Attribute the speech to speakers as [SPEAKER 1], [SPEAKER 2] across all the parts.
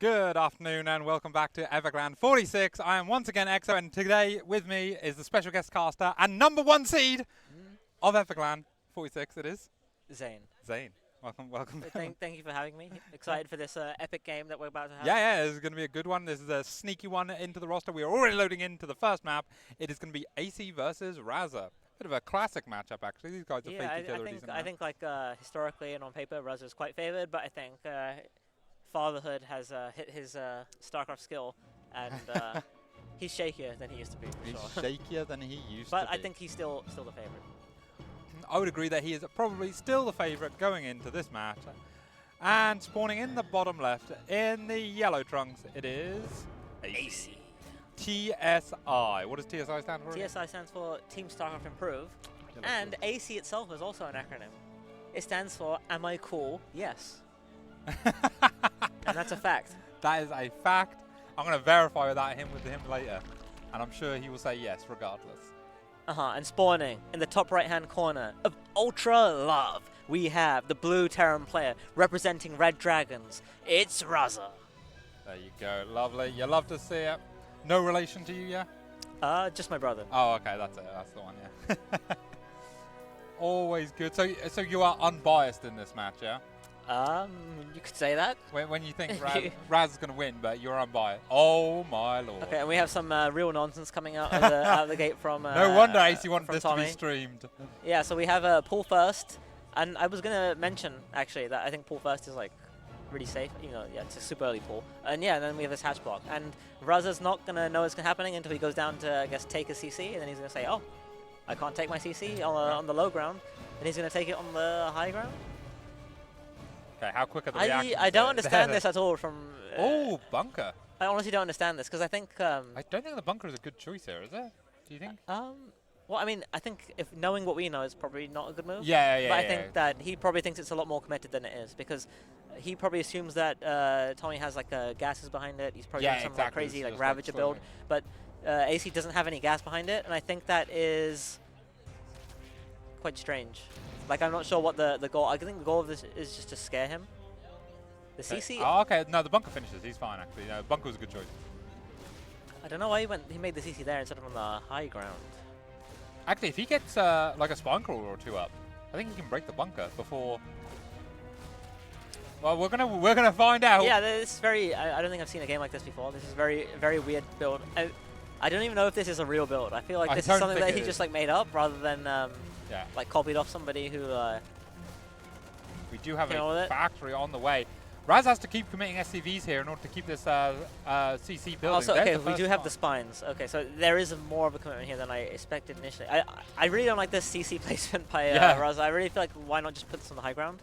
[SPEAKER 1] Good afternoon and welcome back to EPIC46. I am once again Exo, and today with me is the special guest caster and #1 seed of EPIC46. It is
[SPEAKER 2] Zane.
[SPEAKER 1] Zane. Welcome.
[SPEAKER 2] Thank you for having me. Excited for this epic game that we're about to have.
[SPEAKER 1] Yeah, this is going to be a good one. This is a sneaky one into the roster. We are already loading into the first map. It is going to be Aicy versus Raza. Bit of a classic matchup, actually. These guys have faced each other a decent amount.
[SPEAKER 2] I think like historically and on paper, Raza is quite favored, but I think Fatherhood has hit his Starcraft skill, and he's shakier than he used to be.
[SPEAKER 1] He's
[SPEAKER 2] sure.
[SPEAKER 1] shakier than he used to
[SPEAKER 2] But
[SPEAKER 1] be.
[SPEAKER 2] I think he's still the favorite.
[SPEAKER 1] I would agree that he is probably still the favorite going into this match. And spawning in the bottom left, in the yellow trunks, it is
[SPEAKER 2] Aicy.
[SPEAKER 1] TSI. What does TSI stand for?
[SPEAKER 2] TSI stands for Team Starcraft Improve, and AC itself is also an acronym. It stands for Am I Cool? Yes. And that's a fact.
[SPEAKER 1] That is a fact. I'm going to verify that with him later. And I'm sure he will say yes regardless.
[SPEAKER 2] And spawning in the top right-hand corner of Ultra Love, we have the blue Terran player representing Red Dragons. It's Raza.
[SPEAKER 1] There you go. Lovely. You love to see it. No relation to you, yeah?
[SPEAKER 2] Just my brother.
[SPEAKER 1] Oh, okay. That's it. That's the one, yeah. Always good. So you are unbiased in this match, yeah?
[SPEAKER 2] You could say that.
[SPEAKER 1] When you think Raz is going to win, but you're unbiased. Oh, my lord.
[SPEAKER 2] Okay, and we have some real nonsense coming out of the gate from
[SPEAKER 1] no wonder AC wanted this
[SPEAKER 2] Tommy.
[SPEAKER 1] to be streamed.
[SPEAKER 2] Yeah, so we have Pull First. And I was going to mention, actually, that I think Pull First is, like, really safe. You know, yeah, it's a super early pull. And, yeah, then we have this hatch block. And Raza's not going to know what's happening until he goes down to, I guess, take a CC. And then he's going to say, oh, I can't take my CC on the low ground. And he's going to take it on the high ground.
[SPEAKER 1] Okay, how quick are the reactions?
[SPEAKER 2] I don't understand this at all from...
[SPEAKER 1] oh, bunker.
[SPEAKER 2] I honestly don't understand this, because I think...
[SPEAKER 1] I don't think the bunker is a good choice here, is it? Do you think?
[SPEAKER 2] Well, I mean, I think if knowing what we know is probably not a good move.
[SPEAKER 1] Yeah.
[SPEAKER 2] But I think that he probably thinks it's a lot more committed than it is, because he probably assumes that Tommy has, like, gases behind it. He's probably doing some like, crazy, like, Ravager build. But AC doesn't have any gas behind it, and I think that is quite strange. Like, I'm not sure what the goal... I think the goal of this is just to scare him. The CC...
[SPEAKER 1] Oh, okay. No, the bunker finishes. He's fine, actually. No, bunker was a good choice.
[SPEAKER 2] I don't know why he made the CC there instead of on the high ground.
[SPEAKER 1] Actually, if he gets, like, a spine crawler or two up, I think he can break the bunker before... Well, we're gonna find out.
[SPEAKER 2] Yeah, this is very... I don't think I've seen a game like this before. This is very, very weird build. I don't even know if this is a real build. I feel like this is something that he just, like, made up rather than...
[SPEAKER 1] yeah.
[SPEAKER 2] Like copied off somebody who.
[SPEAKER 1] We do have a factory on the way. Raz has to keep committing SCVs here in order to keep this CC building.
[SPEAKER 2] Also, okay, we do have the spines. Okay, so there is more of a commitment here than I expected initially. I really don't like this CC placement by Raz. I really feel like why not just put this on the high ground?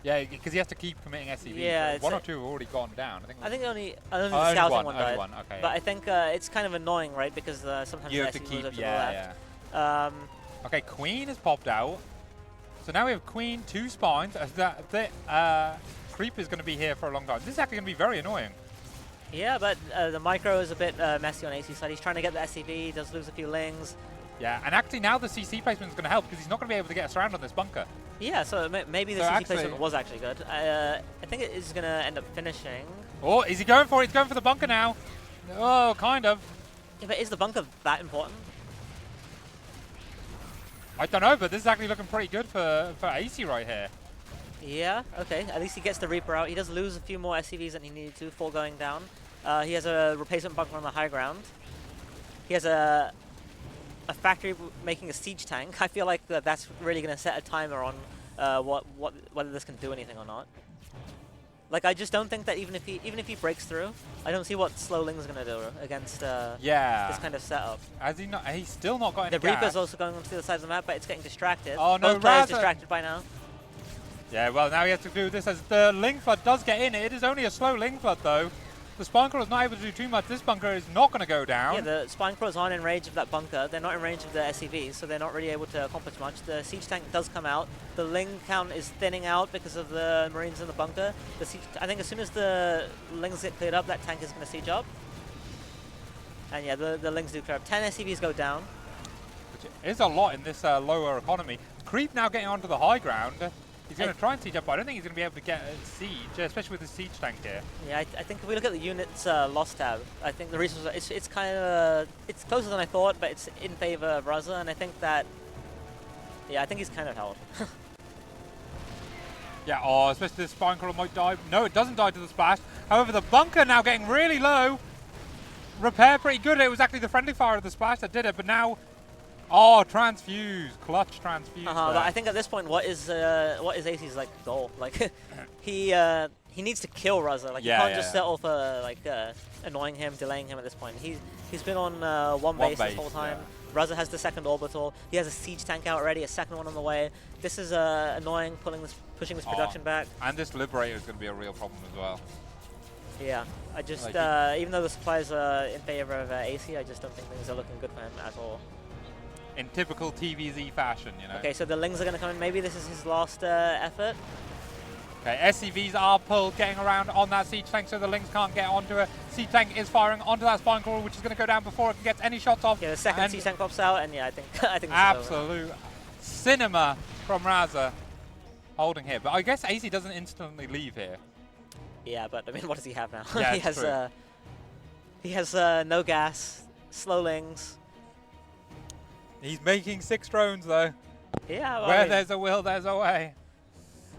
[SPEAKER 1] Yeah, because he has to keep committing SCVs.
[SPEAKER 2] Yeah,
[SPEAKER 1] one or two have already gone down.
[SPEAKER 2] I think only the scouting one died.
[SPEAKER 1] One. Okay,
[SPEAKER 2] but I think it's kind of annoying, right? Because sometimes
[SPEAKER 1] you
[SPEAKER 2] the
[SPEAKER 1] have to
[SPEAKER 2] SCV
[SPEAKER 1] keep.
[SPEAKER 2] moves to the left.
[SPEAKER 1] Okay, Queen has popped out. So now we have Queen, 2 spines. Creep is going to be here for a long time. This is actually going to be very annoying.
[SPEAKER 2] Yeah, but the micro is a bit messy on AC's side. He's trying to get the SCV. He does lose a few lings.
[SPEAKER 1] Yeah, and actually now the CC placement is going to help because he's not going to be able to get us around on this bunker.
[SPEAKER 2] Yeah, so maybe the CC placement was actually good. I think it is going to end up finishing.
[SPEAKER 1] Oh, is he going for it? He's going for the bunker now. Oh, kind of.
[SPEAKER 2] Yeah, but is the bunker that important?
[SPEAKER 1] I don't know, but this is actually looking pretty good for AC right here.
[SPEAKER 2] Yeah, okay. At least he gets the Reaper out. He does lose a few more SCVs than he needed to before going down. He has a replacement bunker on the high ground. He has a factory making a siege tank. I feel like that's really going to set a timer on whether this can do anything or not. Like, I just don't think that even if he breaks through, I don't see what Slow Ling's going to do against this kind of setup.
[SPEAKER 1] He's still not got any
[SPEAKER 2] The Reaper's also going onto the other side of the map, but it's getting distracted.
[SPEAKER 1] Oh no,
[SPEAKER 2] both players distracted by now.
[SPEAKER 1] Yeah, well, now he has to do this as the Ling Flood does get in. It is only a slow Ling Flood, though. The Spine Crawler is not able to do too much. This bunker is not going to go down.
[SPEAKER 2] Yeah, the Spine Crawlers aren't in range of that bunker. They're not in range of the SCVs, so they're not really able to accomplish much. The Siege Tank does come out. The Ling count is thinning out because of the Marines in the bunker. I think as soon as the Lings get cleared up, that tank is going to siege up. And yeah, the Lings do clear up. 10 SCVs go down.
[SPEAKER 1] Which is a lot in this lower economy. Creep now getting onto the high ground. He's going to try and siege up, but I don't think he's going to be able to get a siege, especially with the siege tank here.
[SPEAKER 2] Yeah, I think if we look at the unit's loss tab, I think the resources, it's kind of, it's closer than I thought, but it's in favor of Raza, and I think that, yeah, I think he's kind of held.
[SPEAKER 1] Yeah, oh, especially the spine crawler might die. No, it doesn't die to the splash. However, the bunker now getting really low. Repair pretty good. It was actually the friendly fire of the splash that did it, but now, oh, transfuse, clutch transfuse.
[SPEAKER 2] But I think at this point, what is Aicy's like goal? Like, he needs to kill Raza. Like, you can't just settle for like annoying him, delaying him at this point. He's been on one base this whole time. Yeah. Raza has the second orbital. He has a siege tank out already, a second one on the way. This is annoying, pushing this production back.
[SPEAKER 1] And this Liberator is going to be a real problem as well.
[SPEAKER 2] Yeah, I just, even though the supplies are in favor of Aicy, I just don't think things are looking good for him at all.
[SPEAKER 1] In typical TVZ fashion, you know.
[SPEAKER 2] Okay, so the Lings are going to come in. Maybe this is his last effort.
[SPEAKER 1] Okay, SCVs are pulled, getting around on that siege tank, so the Lings can't get onto it. Siege tank is firing onto that spine crawler, which is going to go down before it gets any shots off.
[SPEAKER 2] Yeah, the second siege tank pops out, and yeah, I think this
[SPEAKER 1] absolute cinema from Raza holding here. But I guess Aicy doesn't instantly leave here.
[SPEAKER 2] Yeah, but I mean, what does he have now?
[SPEAKER 1] Yeah,
[SPEAKER 2] he has no gas, slow Lings.
[SPEAKER 1] He's making 6 drones though.
[SPEAKER 2] Yeah, well,
[SPEAKER 1] where there's a will, there's a way.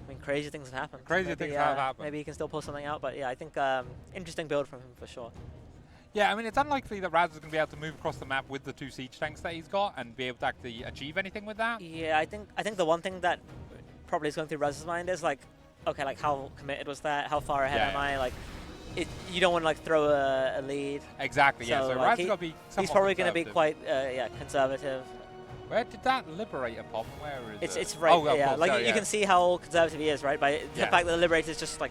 [SPEAKER 2] I mean, crazy things have happened.
[SPEAKER 1] Crazy things have happened.
[SPEAKER 2] Maybe he can still pull something out, but yeah, I think interesting build from him for sure.
[SPEAKER 1] Yeah, I mean, it's unlikely that Raza's going to be able to move across the map with the 2 siege tanks that he's got and be able to actually achieve anything with that.
[SPEAKER 2] Yeah, I think the one thing that probably is going through Raza's mind is like, okay, like how committed was that? How far ahead am I? Like, you don't want to like throw a lead.
[SPEAKER 1] Exactly. Yeah. So
[SPEAKER 2] like,
[SPEAKER 1] Raza's got to be.
[SPEAKER 2] He's probably going to be quite conservative.
[SPEAKER 1] Where did that Liberator pop? Where is it?
[SPEAKER 2] It's right. Like you can see how conservative he is, right? By the fact that the Liberator is just like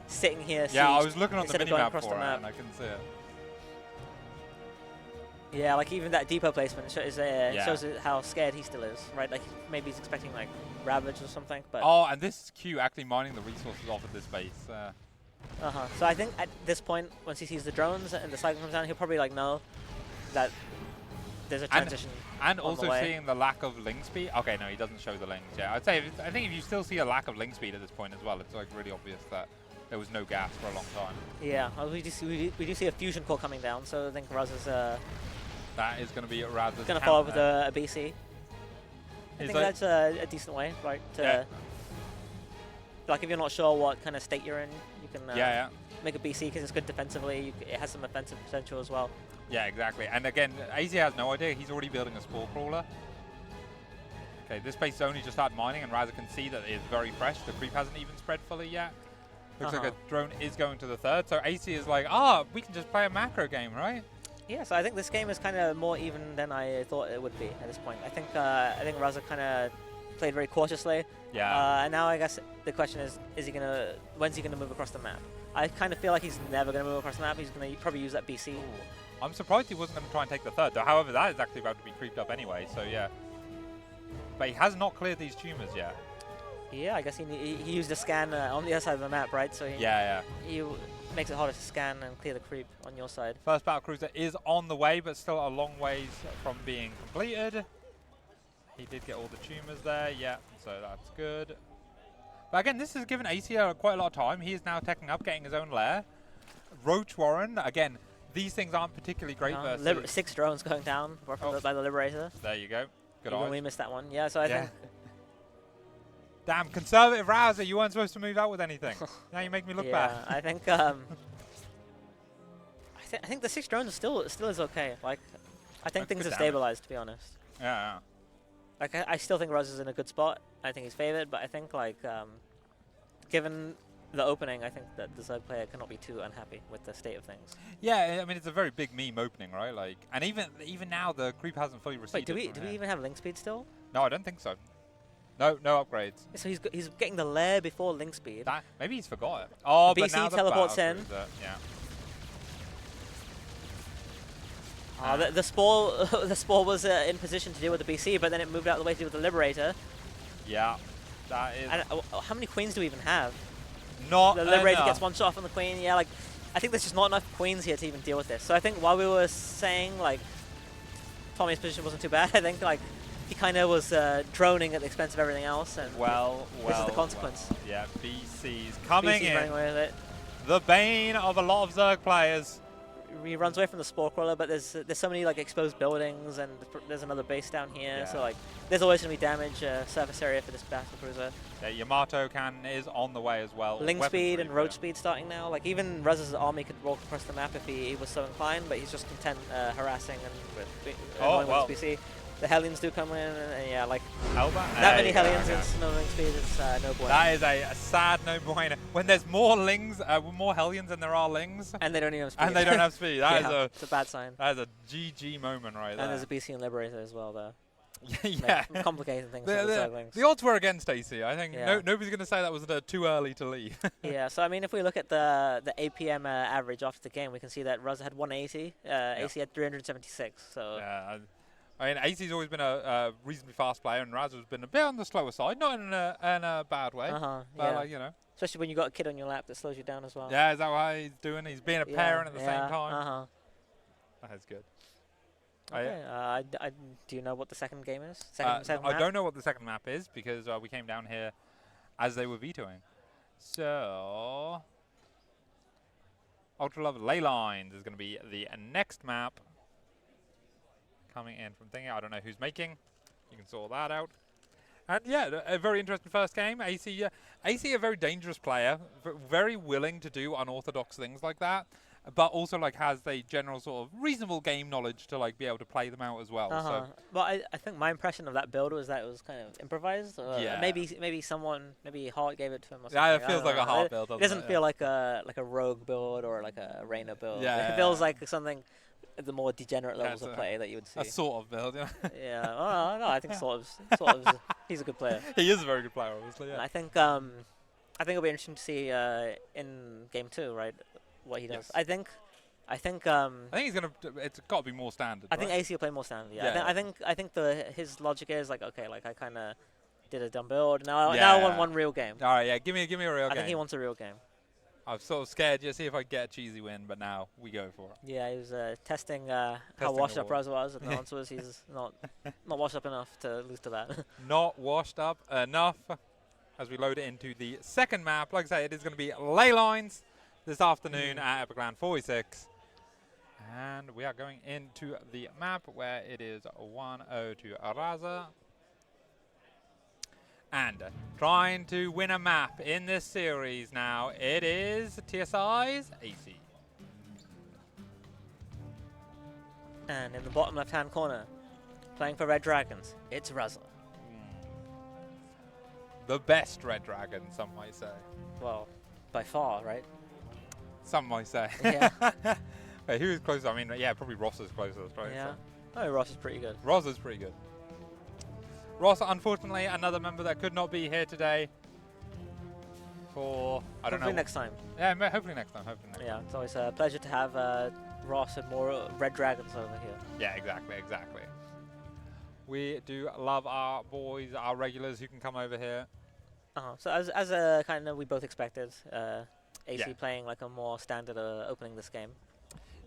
[SPEAKER 2] sitting here.
[SPEAKER 1] Yeah, I was looking on the minimap for it, and I couldn't see it.
[SPEAKER 2] Yeah, like even that depot placement shows how scared he still is, right? Like maybe he's expecting like Ravage or something, but.
[SPEAKER 1] Oh, and this is Q actually mining the resources off of this base.
[SPEAKER 2] So I think at this point, once he sees the drones and the cycle comes down, he'll probably like know that there's a transition.
[SPEAKER 1] And also seeing the lack of link speed. Okay, no, he doesn't show the links. Yeah, I think if you still see a lack of link speed at this point as well, it's like really obvious that there was no gas for a long time.
[SPEAKER 2] Yeah, well, we do see a fusion core coming down, so I think Raza's.
[SPEAKER 1] That is going to be Raza's.
[SPEAKER 2] Going to follow up with a BC. I think that's a decent way, right? Like if you're not sure what kind of state you're in, you can make a BC because it's good defensively. It has some offensive potential as well.
[SPEAKER 1] Yeah, exactly. And again, Aicy has no idea. He's already building a spore crawler. Okay, this base has only just started mining, and Raza can see that it is very fresh. The creep hasn't even spread fully yet. Looks like a drone is going to the 3rd. So Aicy is like, we can just play a macro game, right?
[SPEAKER 2] Yeah, so I think this game is kind of more even than I thought it would be at this point. I think Raza kind of played very cautiously.
[SPEAKER 1] Yeah.
[SPEAKER 2] And now I guess the question is when's he gonna move across the map? I kind of feel like he's never gonna move across the map. He's gonna probably use that BC. Ooh.
[SPEAKER 1] I'm surprised he wasn't going to try and take the 3rd, though. However, that is actually about to be creeped up anyway, so yeah. But he has not cleared these tumors yet.
[SPEAKER 2] Yeah, I guess he used a scan on the other side of the map, right? So he makes it harder to scan and clear the creep on your side.
[SPEAKER 1] First battle cruiser is on the way, but still a long ways from being completed. He did get all the tumors there, yeah, so that's good. But again, this has given Aicy quite a lot of time. He is now teching up, getting his own lair. Roach Warren, again, these things aren't particularly great versus...
[SPEAKER 2] 6 drones going down by the Liberator.
[SPEAKER 1] There you go. Good
[SPEAKER 2] eyes. We missed that one. Yeah, so I think...
[SPEAKER 1] Damn, conservative Raza, you weren't supposed to move out with anything. Now you make me look bad.
[SPEAKER 2] I think I think the 6 drones are still is okay. Like, I think things have stabilized, to be honest.
[SPEAKER 1] Yeah.
[SPEAKER 2] Like, I still think Raza's in a good spot. I think he's favored, but I think, like, given the opening, I think that the Zerg player cannot be too unhappy with the state of things.
[SPEAKER 1] Yeah, I mean, it's a very big meme opening, right? Like, and even now, the creep hasn't fully received.
[SPEAKER 2] Wait, do we even have link speed still?
[SPEAKER 1] No, I don't think so. No upgrades.
[SPEAKER 2] So he's getting the lair before link speed.
[SPEAKER 1] Maybe he's forgot it. Oh,
[SPEAKER 2] BC
[SPEAKER 1] but now
[SPEAKER 2] teleports in.
[SPEAKER 1] Yeah.
[SPEAKER 2] The spore was in position to deal with the BC, but then it moved out of the way to deal with the Liberator.
[SPEAKER 1] Yeah, that is.
[SPEAKER 2] And, how many queens do we even have?
[SPEAKER 1] Not
[SPEAKER 2] the Liberator
[SPEAKER 1] enough.
[SPEAKER 2] gets one shot off on the queen. Yeah, like I think there's just not enough queens here to even deal with this. So I think while we were saying like Tommy's position wasn't too bad, I think like he kind of was droning at the expense of everything else, and this is the consequence.
[SPEAKER 1] Well. Yeah, BC's coming
[SPEAKER 2] BC's
[SPEAKER 1] in.
[SPEAKER 2] running away with it.
[SPEAKER 1] The bane of a lot of Zerg players.
[SPEAKER 2] He runs away from the Spore Crawler, but there's so many like exposed buildings, and there's another base down here,
[SPEAKER 1] Yeah.
[SPEAKER 2] so like there's always going to be damage surface area for this battle cruiser.
[SPEAKER 1] Yeah, Yamato cannon is on the way as well.
[SPEAKER 2] Ling
[SPEAKER 1] Weapons
[SPEAKER 2] speed and
[SPEAKER 1] reaper.
[SPEAKER 2] road speed starting now. Like even Raza's army could walk across the map if he was so inclined, but he's just content harassing and annoying with his BC. The Hellions do come in, and yeah, like that many Hellions and no Ling speed, it's no bueno.
[SPEAKER 1] That is a sad no bueno. When there's more Lings, more Hellions than there are Lings,
[SPEAKER 2] And they don't even have speed.
[SPEAKER 1] and they don't have speed. That is
[SPEAKER 2] it's a bad sign.
[SPEAKER 1] that is a GG moment right there.
[SPEAKER 2] And there's a BC and Liberator as well, though.
[SPEAKER 1] Yeah.
[SPEAKER 2] Complicating things for the Zerglings.
[SPEAKER 1] The odds were against AC. I think
[SPEAKER 2] Yeah.
[SPEAKER 1] nobody's going to say that was too early to leave.
[SPEAKER 2] Yeah, so I mean, if we look at the APM average after the game, we can see that Raza had 180, AC had 376. So
[SPEAKER 1] Yeah, I mean, AC's always been a reasonably fast player, and Raza's been a bit on the slower side, not in a bad way, but
[SPEAKER 2] yeah.
[SPEAKER 1] like, you know.
[SPEAKER 2] Especially when you got a kid on your lap that slows you down as well.
[SPEAKER 1] Yeah, is that what he's doing? He's being a parent at the same time. That's good.
[SPEAKER 2] Okay. Do you know what the second game is?
[SPEAKER 1] I
[SPEAKER 2] map?
[SPEAKER 1] don't know what the second map is because we came down here as they were vetoing. So, Ultra Love Ley Lines is going to be the next map coming in from thingy. I don't know who's making. You can sort that out. And yeah, a very interesting first game. AC, a very dangerous player, very willing to do unorthodox things like that, but also like has the general sort of reasonable game knowledge to like be able to play them out as well. So
[SPEAKER 2] Well, I think my impression of that build was that it was kind of improvised.
[SPEAKER 1] Yeah.
[SPEAKER 2] Maybe Hart gave it to him or something.
[SPEAKER 1] yeah, it
[SPEAKER 2] I
[SPEAKER 1] feels
[SPEAKER 2] don't
[SPEAKER 1] like a
[SPEAKER 2] know.
[SPEAKER 1] hard build.
[SPEAKER 2] It doesn't feel like a rogue build or like a Reyna build.
[SPEAKER 1] Yeah,
[SPEAKER 2] It feels like something at the more degenerate levels of play that you would see.
[SPEAKER 1] a sort of build. Yeah,
[SPEAKER 2] Yeah. Oh, no, I think sort of. He's a good player.
[SPEAKER 1] he is a very good player, obviously.
[SPEAKER 2] And
[SPEAKER 1] Yeah.
[SPEAKER 2] I think it'll be interesting to see in game 2, right, what he does.
[SPEAKER 1] Yes.
[SPEAKER 2] I think
[SPEAKER 1] I think he's gonna. It's got to be more standard.
[SPEAKER 2] I think
[SPEAKER 1] right?
[SPEAKER 2] AC will play more standard. Yeah.
[SPEAKER 1] Yeah.
[SPEAKER 2] I think his logic is like, okay, like I kind of did a dumb build. Now I
[SPEAKER 1] Yeah.
[SPEAKER 2] want one real game.
[SPEAKER 1] All right, yeah. Give me a real
[SPEAKER 2] I
[SPEAKER 1] game.
[SPEAKER 2] think he wants a real game.
[SPEAKER 1] I was sort of scared to see if I get a cheesy win, but now we go for it.
[SPEAKER 2] Yeah, he was testing how
[SPEAKER 1] Testing
[SPEAKER 2] washed
[SPEAKER 1] the
[SPEAKER 2] up Raza was, and the answer was he's not washed up enough to lose to that.
[SPEAKER 1] Not washed up enough. As we load it into the second map, like I say, it is going to be Ley Lines this afternoon at EPIC46. And we are going into the map where it is 1-0 to Raza. And trying to win a map in this series now, it is TSI's AC.
[SPEAKER 2] And in the bottom left-hand corner, playing for Red Dragons, it's Raza.
[SPEAKER 1] The best Red Dragon, some might say.
[SPEAKER 2] Well, by far, right?
[SPEAKER 1] Some might say.
[SPEAKER 2] Yeah.
[SPEAKER 1] Wait, who is closest? I mean, yeah, probably Ross is closest, right?
[SPEAKER 2] Yeah.
[SPEAKER 1] So
[SPEAKER 2] Oh, Ross is pretty good.
[SPEAKER 1] Ross is pretty good. Ross, unfortunately, another member that could not be here today for, I don't know.
[SPEAKER 2] Hopefully next time.
[SPEAKER 1] Yeah, hopefully next time. Hopefully next time.
[SPEAKER 2] Yeah, it's always a pleasure to have Ross and more Red Dragons over here.
[SPEAKER 1] Yeah, exactly. We do love our boys, our regulars who can come over here.
[SPEAKER 2] So as a kind of we both expected, AC
[SPEAKER 1] Yeah.
[SPEAKER 2] playing like a more standard opening this game.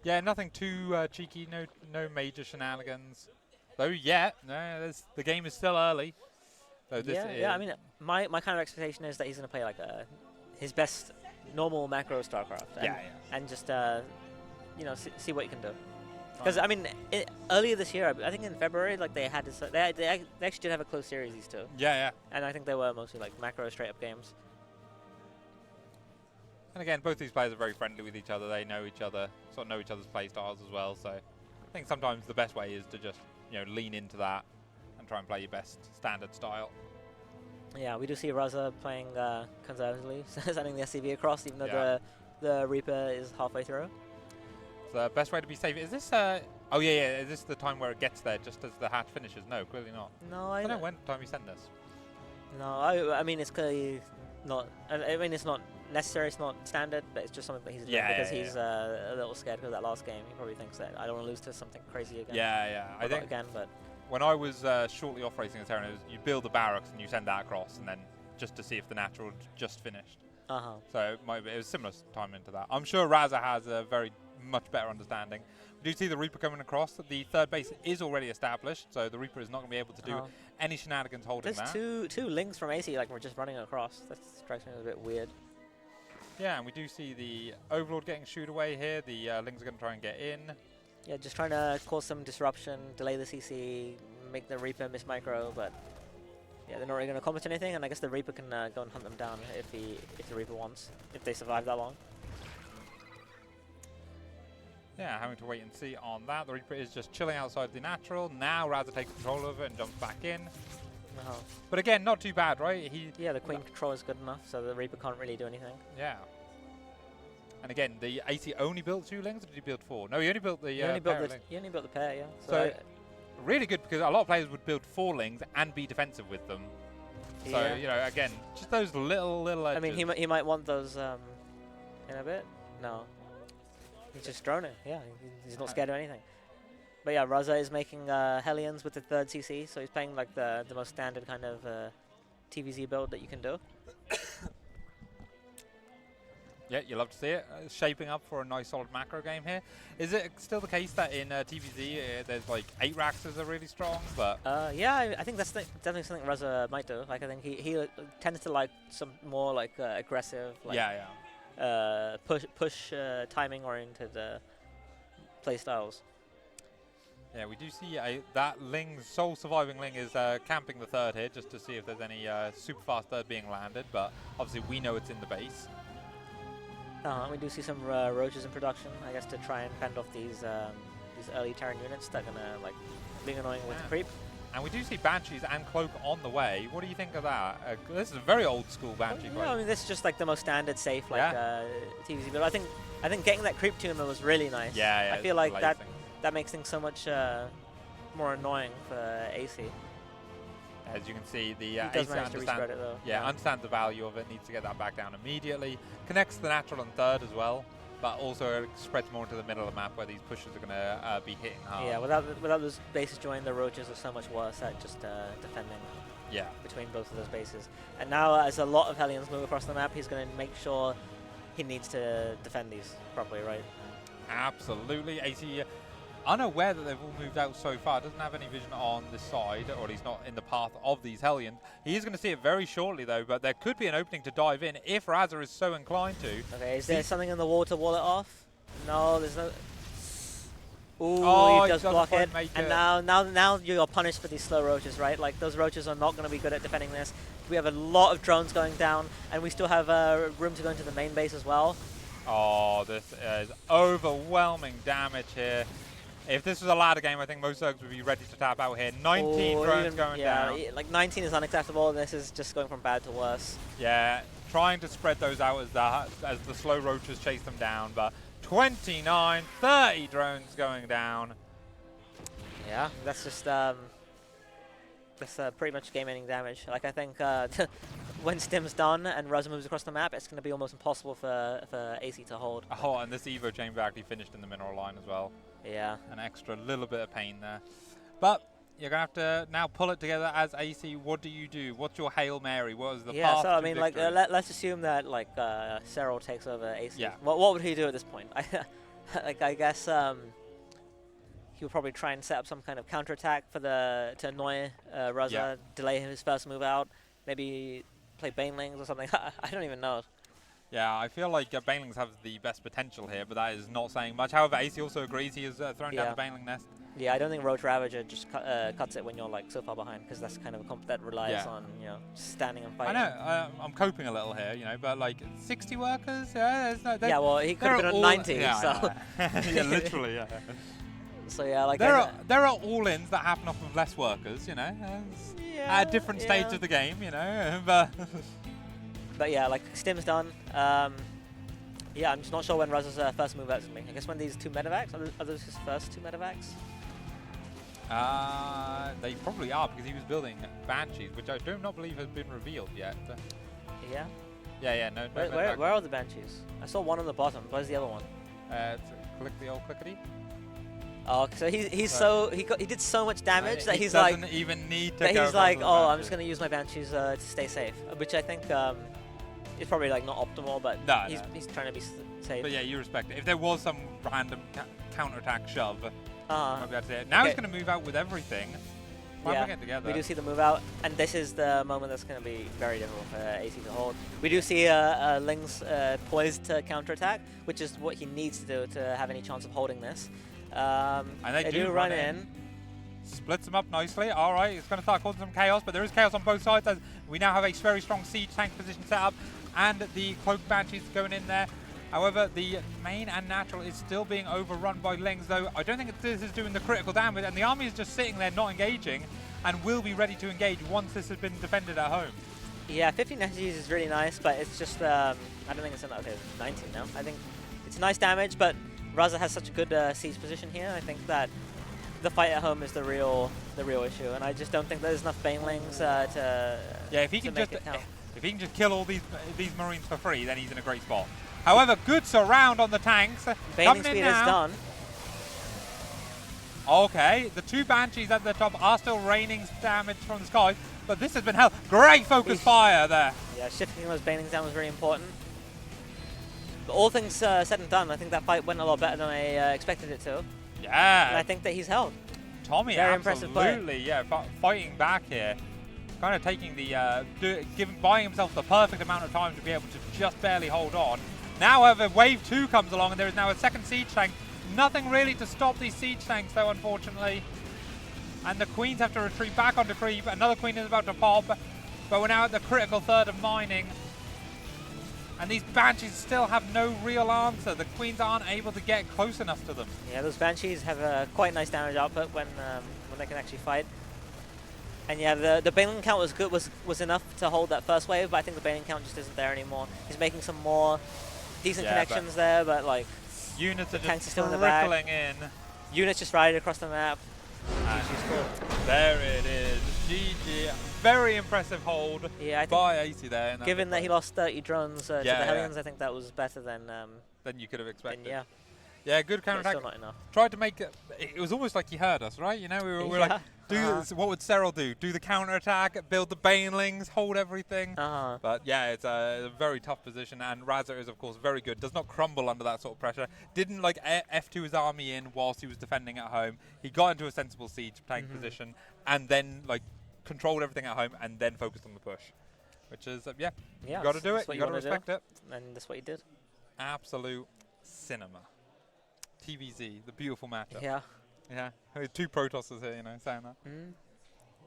[SPEAKER 1] Yeah, nothing too cheeky, no major shenanigans. Though, yeah, no, the game is still early. So this is
[SPEAKER 2] I mean, my kind of expectation is that he's going to play like his best normal macro Starcraft. And, and just see what he can do. Because I mean, earlier this year, I think in February, like they had this, they actually did have a close series, these two.
[SPEAKER 1] Yeah.
[SPEAKER 2] And I think they were mostly like macro straight up games.
[SPEAKER 1] And again, both these players are very friendly with each other. They know each other, sort of know each other's play styles as well. So I think sometimes the best way is to just lean into that and try and play your best standard style.
[SPEAKER 2] Yeah, we do see Raza playing conservatively, sending the SCV across, even though the Reaper is halfway through.
[SPEAKER 1] The best way to be safe is this. Oh yeah. Is this the time where it gets there just as the hatch finishes? No, clearly not.
[SPEAKER 2] No,
[SPEAKER 1] I don't know when time you send this.
[SPEAKER 2] No, I mean it's clearly not. I mean it's not necessary. It's not standard, but it's just something that he's doing because he's a little scared because that last game. He probably thinks that I don't want to lose to something crazy again.
[SPEAKER 1] Yeah. I think
[SPEAKER 2] again, but
[SPEAKER 1] when I was shortly off racing as Terran, you build the barracks and you send that across, and then just to see if the natural just finished. So it was similar time into that. I'm sure Raza has a very much better understanding. We do see the Reaper coming across. The third base is already established, so the Reaper is not going to be able to do any shenanigans holding
[SPEAKER 2] There's
[SPEAKER 1] that.
[SPEAKER 2] two links from Aicy, like we're just running across. That strikes me as a bit weird.
[SPEAKER 1] Yeah, and we do see the Overlord getting shooed away here. The Lings are going to try and get in.
[SPEAKER 2] Yeah, just trying to cause some disruption, delay the CC, make the Reaper miss micro, but yeah, they're not really going to accomplish anything, and I guess the Reaper can go and hunt them down if the Reaper wants, if they survive that long.
[SPEAKER 1] Yeah, having to wait and see on that. The Reaper is just chilling outside the natural. Now Raza takes control of it and jumps back in. But again, not too bad, right?
[SPEAKER 2] Yeah, the Queen control is good enough, so the Reaper can't really do anything.
[SPEAKER 1] Yeah. And again, the AC only built 2 Lings, or did he build 4? No, he only built the
[SPEAKER 2] he only built the pair, yeah.
[SPEAKER 1] So really good, because a lot of players would build 4 Lings and be defensive with them. So, you know, again, just those little edges.
[SPEAKER 2] I mean, he might want those in a bit. No. He's just droning, yeah. He's not scared of anything. But yeah, Raza is making Hellions with the 3rd CC, so he's playing like the most standard kind of TVZ build that you can do.
[SPEAKER 1] Yeah, you love to see it. Shaping up for a nice solid macro game here. Is it still the case that in TVZ there's like 8 Raxas are really strong? But
[SPEAKER 2] yeah, I think that's definitely something Raza might do. Like I think he tends to like some more like aggressive, like, push timing oriented play styles.
[SPEAKER 1] Yeah, we do see that sole surviving Ling is camping the 3rd here just to see if there's any super fast 3rd being landed, but obviously we know it's in the base.
[SPEAKER 2] We do see some roaches in production, I guess, to try and fend off these early Terran units that are gonna like being annoying with the creep.
[SPEAKER 1] And we do see Banshees and Cloak on the way. What do you think of that? This is a very old school Banshee.
[SPEAKER 2] Yeah, I mean, this is just like the most standard safe like TVZ, but I think getting that creep tumor was really nice.
[SPEAKER 1] Yeah,
[SPEAKER 2] I feel like that makes things so much more annoying for AC.
[SPEAKER 1] As you can see, the
[SPEAKER 2] AC
[SPEAKER 1] understands the value of it, needs to get that back down immediately. Connects the natural on 3rd as well, but also spreads more into the middle of the map where these pushes are going to be hitting hard.
[SPEAKER 2] Yeah, without those bases joining, the roaches are so much worse at just defending between both of those bases. And now, as a lot of Hellions move across the map, he's going to make sure he needs to defend these properly, right?
[SPEAKER 1] Absolutely. AC, unaware that they've all moved out so far, doesn't have any vision on this side, or he's not in the path of these Hellions. He is going to see it very shortly, though, but there could be an opening to dive in if Raza is so inclined to.
[SPEAKER 2] Okay, is there something in the wall to wall it off? No, there's no...
[SPEAKER 1] Ooh,
[SPEAKER 2] he does block it. And now you're punished for these slow roaches, right? Like, those roaches are not going to be good at defending this. We have a lot of drones going down, and we still have room to go into the main base as well.
[SPEAKER 1] Oh, this is overwhelming damage here. If this was a ladder game, I think most Zergs would be ready to tap out here. 19 drones going down.
[SPEAKER 2] Yeah, like 19 is unacceptable, and this is just going from bad to worse.
[SPEAKER 1] Yeah, trying to spread those out as the slow roaches chase them down, but 29, 30 drones going down.
[SPEAKER 2] Yeah, that's just pretty much game-ending damage. Like I think when Stim's done and Raza moves across the map, it's going to be almost impossible for AC to hold.
[SPEAKER 1] Oh, and this Evo chamber actually finished in the mineral line as well.
[SPEAKER 2] Yeah.
[SPEAKER 1] An extra little bit of pain there. But you're going to have to now pull it together as AC. What do you do? What's your Hail Mary? What is the path
[SPEAKER 2] so I
[SPEAKER 1] to
[SPEAKER 2] mean,
[SPEAKER 1] victory?
[SPEAKER 2] like, let's assume that like Serral takes over AC.
[SPEAKER 1] Yeah.
[SPEAKER 2] What would he do at this point? I guess he would probably try and set up some kind of counterattack to annoy Raza, delay his first move out, maybe play Banelings or something. I don't even know.
[SPEAKER 1] Yeah, I feel like Banelings have the best potential here, but that is not saying much. However, AC also agrees. He has thrown down the Baneling nest.
[SPEAKER 2] Yeah, I don't think Roach Ravager just cuts it when you're like so far behind, because that's kind of a comp that relies on standing and fighting.
[SPEAKER 1] I know, I'm coping a little here, but like 60 workers,
[SPEAKER 2] well, he could have been on 90. So.
[SPEAKER 1] Yeah, literally, yeah.
[SPEAKER 2] So yeah, like
[SPEAKER 1] there are all-ins that happen off of less workers, at a different stage of the game,
[SPEAKER 2] But yeah, like Stim's done. Yeah, I'm just not sure when Raza's first move out is going to be. I guess when these 2 medevacs, are those his first 2 medevacs?
[SPEAKER 1] They probably are, because he was building Banshees, which I do not believe has been revealed yet.
[SPEAKER 2] Yeah?
[SPEAKER 1] Yeah, no.
[SPEAKER 2] Where are the Banshees? I saw one on the bottom. Where's the other one?
[SPEAKER 1] Click the old clickety.
[SPEAKER 2] Oh, so he did so much damage that
[SPEAKER 1] he
[SPEAKER 2] he's like...
[SPEAKER 1] doesn't even need to
[SPEAKER 2] that
[SPEAKER 1] go
[SPEAKER 2] he's like,
[SPEAKER 1] oh,
[SPEAKER 2] I'm just going to use my Banshees to stay safe, which I think is probably like not optimal, but he's trying to be safe.
[SPEAKER 1] But yeah, you respect it. If there was some random counter-attack shove, might be able to see it. Now
[SPEAKER 2] Okay.
[SPEAKER 1] he's going to move out with everything. Might
[SPEAKER 2] Yeah,
[SPEAKER 1] get together.
[SPEAKER 2] we do see the move out, and this is the moment that's going to be very difficult for AC to hold. We do see Ling's poised to counterattack, which is what he needs to do to have any chance of holding this.
[SPEAKER 1] And they do
[SPEAKER 2] run in.
[SPEAKER 1] Splits them up nicely. All right, it's going to start causing some chaos, but there is chaos on both sides as we now have a very strong siege tank position set up, and the cloaked banshees going in there. However, the main and natural is still being overrun by Lings, though I don't think this is doing the critical damage, and the army is just sitting there not engaging and will be ready to engage once this has been defended at home.
[SPEAKER 2] Yeah, 15 SGs is really nice, but it's just, I don't think it's enough. Okay, 19 now. I think it's nice damage, but Raza has such a good siege position here. I think that the fight at home is the real issue, and I just don't think there's enough Banelings to
[SPEAKER 1] if he can
[SPEAKER 2] make it count.
[SPEAKER 1] if he can just kill all these Marines for free, then he's in a great spot. However, good surround on the tanks.
[SPEAKER 2] Baneling speed is done.
[SPEAKER 1] Okay, the two Banshees at the top are still raining damage from the sky, but this has been hell. Great focus fire there.
[SPEAKER 2] Yeah, shifting those Banelings down was very important. But all things said and done, I think that fight went a lot better than I expected it to.
[SPEAKER 1] Yeah.
[SPEAKER 2] And I think that he's held.
[SPEAKER 1] Tommy,
[SPEAKER 2] very impressive play.
[SPEAKER 1] Absolutely, yeah, fighting back here. Kind of taking the, buying himself the perfect amount of time to be able to just barely hold on. Now, however, wave 2 comes along, and there is now a second siege tank. Nothing really to stop these siege tanks, though, unfortunately. And the queens have to retreat back onto creep. Another queen is about to pop, but we're now at the critical third of mining. And these banshees still have no real answer. The queens aren't able to get close enough to them.
[SPEAKER 2] Yeah, those banshees have a quite nice damage output when they can actually fight. And yeah, the Baneling count was good, was enough to hold that first wave, but I think the Baneling count just isn't there anymore. He's making some more decent connections there, but like
[SPEAKER 1] units are just
[SPEAKER 2] still in the back.
[SPEAKER 1] trickling in.
[SPEAKER 2] Units just ride across the map.
[SPEAKER 1] There it is. GG. Very impressive hold by Aicy there.
[SPEAKER 2] Given that he lost 30 drones to the Hellions, I think that was better than
[SPEAKER 1] you could have expected.
[SPEAKER 2] Yeah.
[SPEAKER 1] Yeah, good counterattack.
[SPEAKER 2] Still not enough.
[SPEAKER 1] Tried to make it. It was almost like he heard us, right? You know, we were like, what would Cyril do? Do the counterattack, build the Banelings, hold everything. But yeah, it's a very tough position, and Raza is of course very good. Does not crumble under that sort of pressure. Didn't like F2 his army in whilst he was defending at home. He got into a sensible siege tank position, and then like controlled everything at home, and then focused on the push. Which is you got to do it. You got to respect it.
[SPEAKER 2] And that's what he did.
[SPEAKER 1] Absolute cinema. TVZ, the beautiful matchup.
[SPEAKER 2] Yeah.
[SPEAKER 1] Yeah. Two Protosses here, you know, saying that.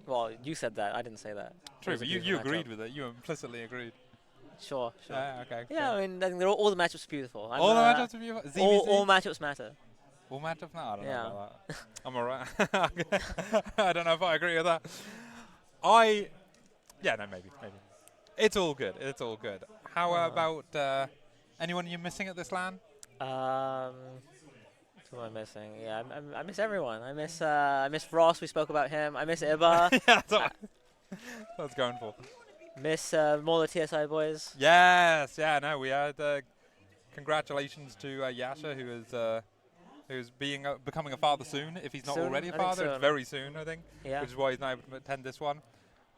[SPEAKER 2] Well, you said that. I didn't say that.
[SPEAKER 1] True, but you agreed with it. You implicitly agreed.
[SPEAKER 2] Sure.
[SPEAKER 1] Okay.
[SPEAKER 2] Yeah, I mean, I think all the matchups are beautiful.
[SPEAKER 1] All the matchups are beautiful?
[SPEAKER 2] All matchups matter.
[SPEAKER 1] All matchups? No, I don't know about that. I'm alright. I don't know if I agree with that. Maybe. It's all good. It's all good. How about anyone you're missing at this LAN?
[SPEAKER 2] Who am I missing? Yeah, I miss everyone. I miss Ross. We spoke about him. I miss Iba.
[SPEAKER 1] Yeah, that's what I was going for.
[SPEAKER 2] Miss more the TSI boys.
[SPEAKER 1] Yes, yeah, no, we had congratulations to Yasha, who's becoming a father soon. If he's not already a father, it's very soon, I think. Yeah. Which is why he's not able to attend this one.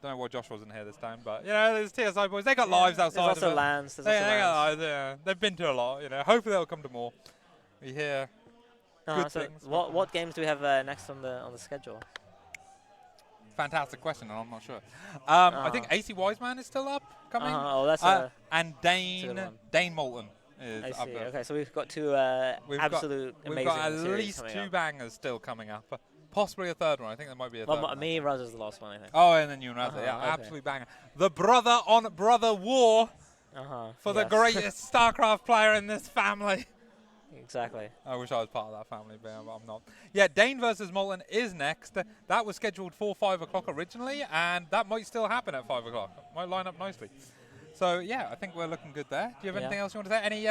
[SPEAKER 1] Don't know why Josh wasn't here this time, but you know, there's TSI boys. They got lives outside.
[SPEAKER 2] There's also LANs.
[SPEAKER 1] They've been to a lot. You know, hopefully they'll come to more. We hear. Good things.
[SPEAKER 2] What games do we have next on the schedule?
[SPEAKER 1] Fantastic question, and I'm not sure. I think AC Wiseman is still up coming. And Dane Moulton is up there.
[SPEAKER 2] Okay, so we've got two amazing
[SPEAKER 1] We've got at least two bangers still coming up. Possibly a third one. I think there might be a third one.
[SPEAKER 2] Me, Raza's the last one, I think.
[SPEAKER 1] Oh, and then you and Raza. Absolute banger. The brother on brother war for the greatest Starcraft player in this family.
[SPEAKER 2] Exactly.
[SPEAKER 1] I wish I was part of that family, but I'm not. Yeah, Dane versus Moulton is next. That was scheduled for 5 o'clock originally, and that might still happen at 5 o'clock. Might line up nicely. So, yeah, I think we're looking good there. Do you have anything else you want to say? Any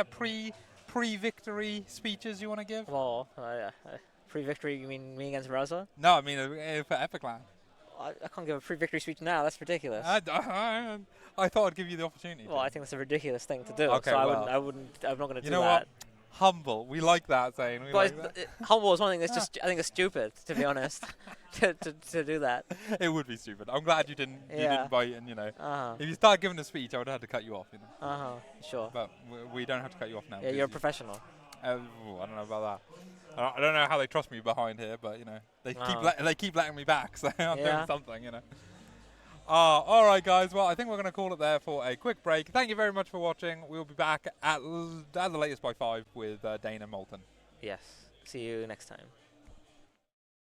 [SPEAKER 1] pre-victory speeches you want to give?
[SPEAKER 2] Well, pre-victory, you mean me against Raza?
[SPEAKER 1] No, I mean for Epic LAN.
[SPEAKER 2] I can't give a pre-victory speech now. That's ridiculous.
[SPEAKER 1] I thought I'd give you the opportunity.
[SPEAKER 2] Well, I think that's a ridiculous thing to do.
[SPEAKER 1] Okay,
[SPEAKER 2] so I'm not going to do that.
[SPEAKER 1] Humble. We like that saying. We
[SPEAKER 2] But
[SPEAKER 1] like that.
[SPEAKER 2] humble is one thing that's just, I think it's stupid, to be honest, to do that.
[SPEAKER 1] It would be stupid. I'm glad you didn't. You
[SPEAKER 2] Yeah.
[SPEAKER 1] didn't bite, and you know,
[SPEAKER 2] Uh-huh.
[SPEAKER 1] if you started giving a speech, I would have had to cut you off. You know.
[SPEAKER 2] Uh-huh. Sure.
[SPEAKER 1] But we don't have to cut you off now.
[SPEAKER 2] Yeah, you're a professional.
[SPEAKER 1] I don't know about that. I don't know how they trust me behind here, but you know, they keep letting me back, so I'm doing something, you know. All right, guys. Well, I think we're going to call it there for a quick break. Thank you very much for watching. We'll be back at the latest by 5 with Dana Moulton.
[SPEAKER 2] Yes. See you next time.